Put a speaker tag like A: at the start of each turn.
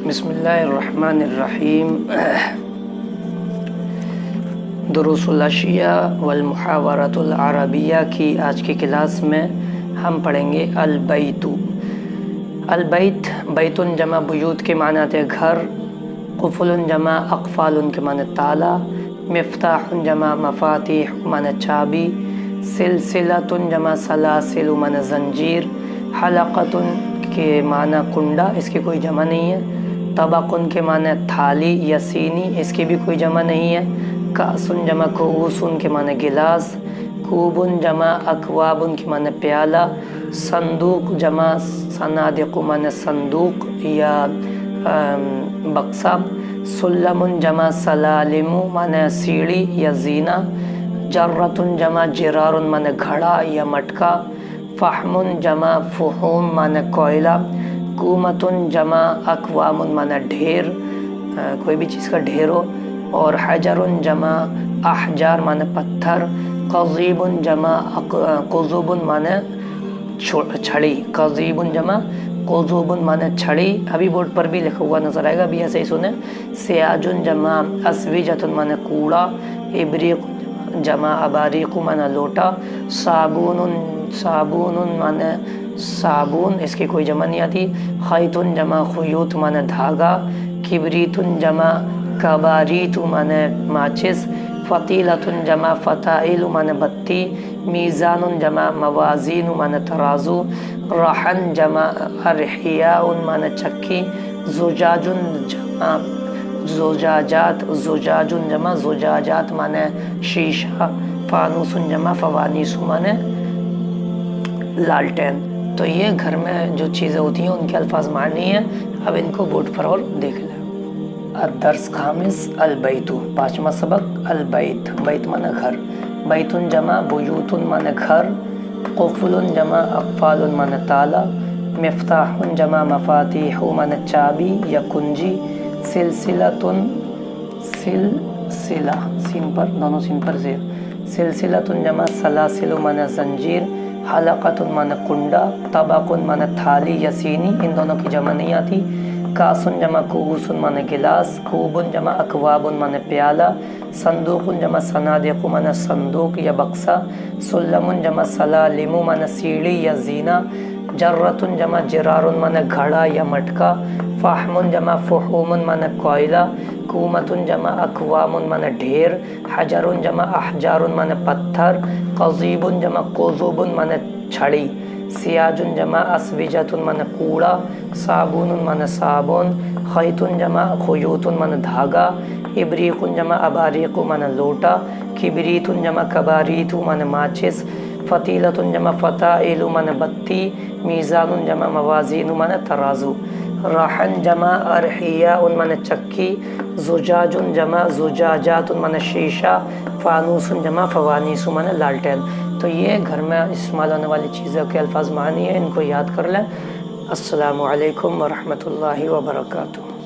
A: بسم اللہ الرحمن الرحیم۔ دروس الأشیاء والمحاورۃ العربیہ کی آج کی کلاس میں ہم پڑھیں گے البیت۔ البیت بیت جمع بیوت کے معنی آتے گھر، قفل جمع اقفال کے معنی تالا، مفتاح جمع مفاتیح معنی چابی، سلسلۃ جمع سلاسل معنی زنجیر، حلقۃ کے معنی کنڈا، اس کی کوئی جمع نہیں ہے، طبق کے معنی تھالی یا سینی، اس کی بھی کوئی جمع نہیں ہے، کأس جمع کوس کے معنی گلاس، کوب جمع اکواب کے معنی پیالہ، صندوق جمع صنادق معنی صندوق یا بکسا، سلم جمع سلالم معنی سیڑھی یا زینہ، جرۃ جمع جرار معنی گھڑا یا مٹکا، فحم جمع فحوم معنی کوئلہ، کومۃ جمع اقوام معنی ڈھیر، کوئی بھی چیز کا ڈھیر ہو، اور حجر جمع احجار معنی پتھر، قضیب جمع قضوب معنی چھڑی، قضیب جمع قضوب معنی چھڑی، ابھی بورڈ پر بھی لکھا ہوا نظر آئے گا، ابھی ایسے ہی سنیں، سیاج جمع اسویجۃ معنی کوڑا، ابریق جمع اباریق معنی لوٹا، صابون معنی صابن، اس کی کوئی جمع نہیں آتی، خیط جمع خیوط معنی دھاگا، کبریت جمع کباریت معنی ماچس، فتیلۃ جمع فتائل معنی بتی، میزان جمع موازین معنی ترازو، رحن جمع ارحیاء معنی چکی، زجاج جمع زجاجات، زجاج جمع زجاجات معنی شیشہ، فانوس جمع فوانیس معنی لالٹین۔ تو یہ گھر میں جو چیزیں ہوتی ہیں ان کے الفاظ معنی ہیں، اب ان کو بورڈ پر اور دیکھ لیں۔ الدرس خامس البیت، پانچواں سبق البیت، بیت معنی گھر، بیت جمع بیوت معنی گھر، قفل جمع اقفال معنی تالا، مفتاح جمع مفاتیح معنی چابی یا کنجی، سلسلۃ سلسلہ سین پر دونوں سین پر زیر، سلسلۃ جمع سلاسل معنی زنجیر، حلقۃ معنی کنڈا، طبق معنی تھالی یا سینی، ان دونوں کی جمع نہیں آتی، کاس جمع کوس معنی گلاس، کوب جمع اکواب معنی پیالہ، صندوق جمع صنادق معنی صندوق یا بکسا، سلم جمع سلالم معنی سیڑھی یا زینہ، جرۃ جمع جرار معنی گھڑا یا مٹکا، فحم جمع فحوم معنی کوئلہ، کومۃ جمع اقوام معنی ڈھیر، حجر جمع احجار معنی پتھر، قضیب جمع قضوب معنی چھڑی، سیاج جمع اسویجۃ معنی کوڑا، صابون معنی صابن، خیط جمع خیوط معنی دھاگا، ابریق جمع اباریق معنی لوٹا، کبریت جمع کباریت معنی ماچس، فتیلۃ جمع فتائل معنی بتی، میزان جمع موازین معنی ترازو، رحن جمع ارحیاء معنی چکی، زجاج جمع زجاجات معنی شیشہ، فانوس جمع فوانیس معنی لالٹین۔ تو یہ گھر میں استعمال ہونے والی چیزوں کے الفاظ معنی ہیں، ان کو یاد کر لیں۔ السلام علیکم ورحمۃ اللہ وبرکاتہ۔